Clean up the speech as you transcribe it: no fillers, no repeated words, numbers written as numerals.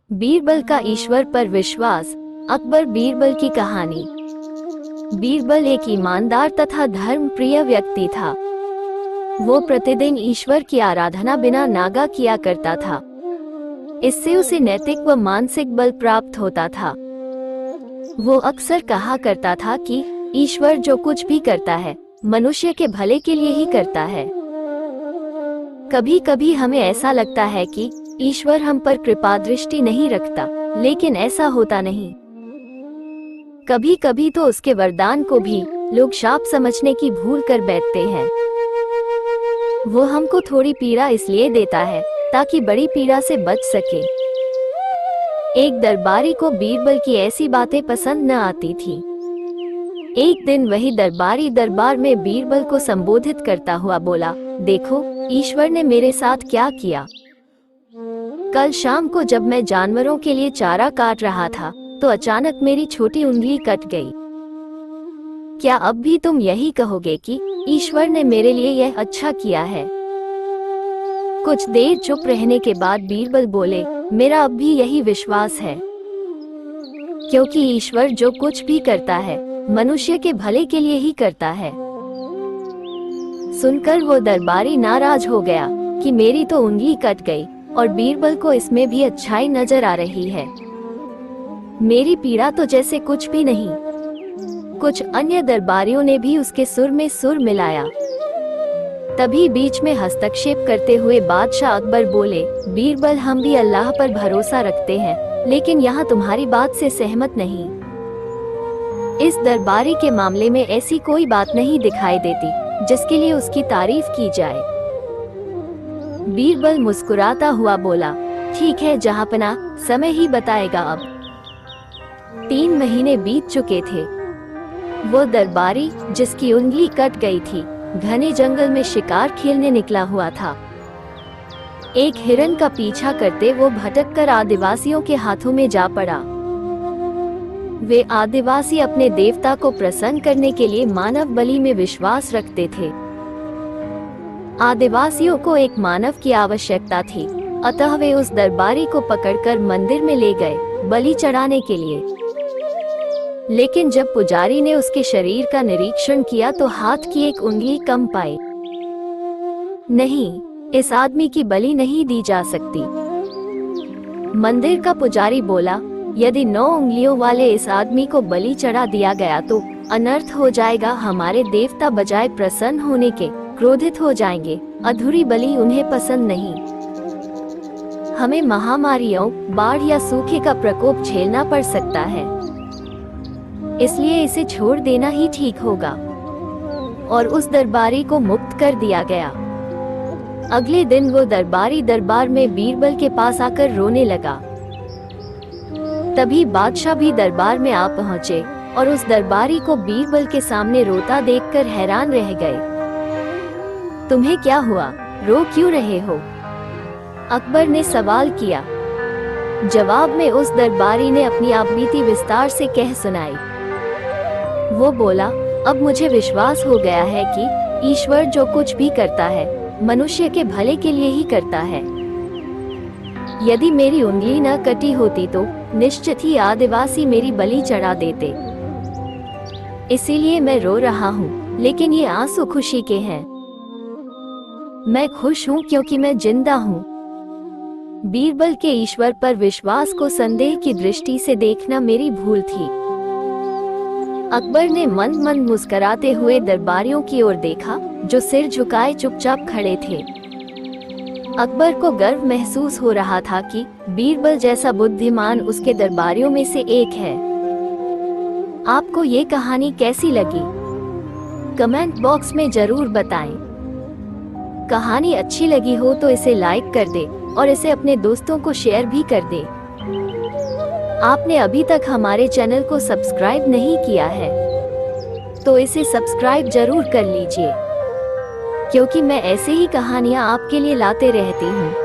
बीरबल का ईश्वर पर विश्वास। अकबर बीरबल की कहानी। बीरबल एक ईमानदार तथा धर्म प्रिय व्यक्ति था। वो प्रतिदिन ईश्वर की आराधना बिना नागा किया करता था। इससे उसे नैतिक व मानसिक बल प्राप्त होता था। वो अक्सर कहा करता था कि ईश्वर जो कुछ भी करता है मनुष्य के भले के लिए ही करता है। कभी कभी हमें ऐसा लगता है कि ईश्वर हम पर कृपा दृष्टि नहीं रखता, लेकिन ऐसा होता नहीं। कभी कभी तो उसके वरदान को भी लोग शाप समझने की भूल कर बैठते हैं। वो हमको थोड़ी पीड़ा इसलिए देता है ताकि बड़ी पीड़ा से बच सके। एक दरबारी को बीरबल की ऐसी बातें पसंद न आती थी। एक दिन वही दरबारी दरबार में बीरबल को संबोधित करता हुआ बोला, देखो ईश्वर ने मेरे साथ क्या किया। कल शाम को जब मैं जानवरों के लिए चारा काट रहा था तो अचानक मेरी छोटी उंगली कट गई। क्या अब भी तुम यही कहोगे कि ईश्वर ने मेरे लिए यह अच्छा किया है? कुछ देर चुप रहने के बाद बीरबल बोले, मेरा अब भी यही विश्वास है, क्योंकि ईश्वर जो कुछ भी करता है मनुष्य के भले के लिए ही करता है। सुनकर वो दरबारी नाराज हो गया कि मेरी तो उंगली कट गई और बीरबल को इसमें भी अच्छाई नजर आ रही है। मेरी पीड़ा तो जैसे कुछ भी नहीं। कुछ अन्य दरबारियों ने भी उसके सुर में सुर मिलाया। तभी बीच में हस्तक्षेप करते हुए बादशाह अकबर बोले, बीरबल हम भी अल्लाह पर भरोसा रखते हैं, लेकिन यहाँ तुम्हारी बात से सहमत नहीं। इस दरबारी के मामले में ऐसी कोई बात नहीं दिखाई देती जिसके लिए उसकी तारीफ की जाए। बीरबल मुस्कुराता हुआ बोला, ठीक है जहांपना, समय ही बताएगा। अब 3 महीने बीत चुके थे। वो दरबारी जिसकी उंगली कट गई थी घने जंगल में शिकार खेलने निकला हुआ था। एक हिरन का पीछा करते वो भटककर आदिवासियों के हाथों में जा पड़ा। वे आदिवासी अपने देवता को प्रसन्न करने के लिए मानव बलि में विश्वास रखते थे। आदिवासियों को एक मानव की आवश्यकता थी, अतः वे उस दरबारी को पकड़कर मंदिर में ले गए बलि चढ़ाने के लिए। लेकिन जब पुजारी ने उसके शरीर का निरीक्षण किया तो हाथ की एक उंगली कम पाई। नहीं, इस आदमी की बलि नहीं दी जा सकती। मंदिर का पुजारी बोला, यदि 9 उंगलियों वाले इस आदमी को बलि चढ़ा दिया गया तो अनर्थ हो जाएगा। हमारे देवता बजाय प्रसन्न होने के क्रोधित हो जाएंगे। अधूरी बलि उन्हें पसंद नहीं। हमें महामारियों, बाढ़ या सूखे का प्रकोप झेलना पड़ सकता है, इसलिए इसे छोड़ देना ही ठीक होगा। और उस दरबारी को मुक्त कर दिया गया। अगले दिन वो दरबारी दरबार में बीरबल के पास आकर रोने लगा। तभी बादशाह भी दरबार में आ पहुंचे और उस दरबारी को बीरबल के सामने रोता देखकर हैरान रह गए। तुम्हें क्या हुआ, रो क्यों रहे हो? अकबर ने सवाल किया। जवाब में उस दरबारी ने अपनी आपबीती विस्तार से कह सुनाई। वो बोला, अब मुझे विश्वास हो गया है कि ईश्वर जो कुछ भी करता है मनुष्य के भले के लिए ही करता है। यदि मेरी उंगली न कटी होती तो निश्चित ही आदिवासी मेरी बलि चढ़ा देते। इसीलिए मैं रो रहा हूँ, लेकिन ये आंसू खुशी के हैं। मैं खुश हूँ क्योंकि मैं जिंदा हूँ। बीरबल के ईश्वर पर विश्वास को संदेह की दृष्टि से देखना मेरी भूल थी। अकबर ने मंद मंद मुस्कुराते हुए दरबारियों की ओर देखा जो सिर झुकाए चुपचाप खड़े थे। अकबर को गर्व महसूस हो रहा था कि बीरबल जैसा बुद्धिमान उसके दरबारियों में से एक है। आपको ये कहानी कैसी लगी? कमेंट बॉक्स में जरूर बताएं। कहानी अच्छी लगी हो तो इसे लाइक कर दे और इसे अपने दोस्तों को शेयर भी कर दे। आपने अभी तक हमारे चैनल को सब्सक्राइब नहीं किया है तो इसे सब्सक्राइब जरूर कर लीजिए, क्योंकि मैं ऐसे ही कहानियाँ आपके लिए लाते रहती हूँ।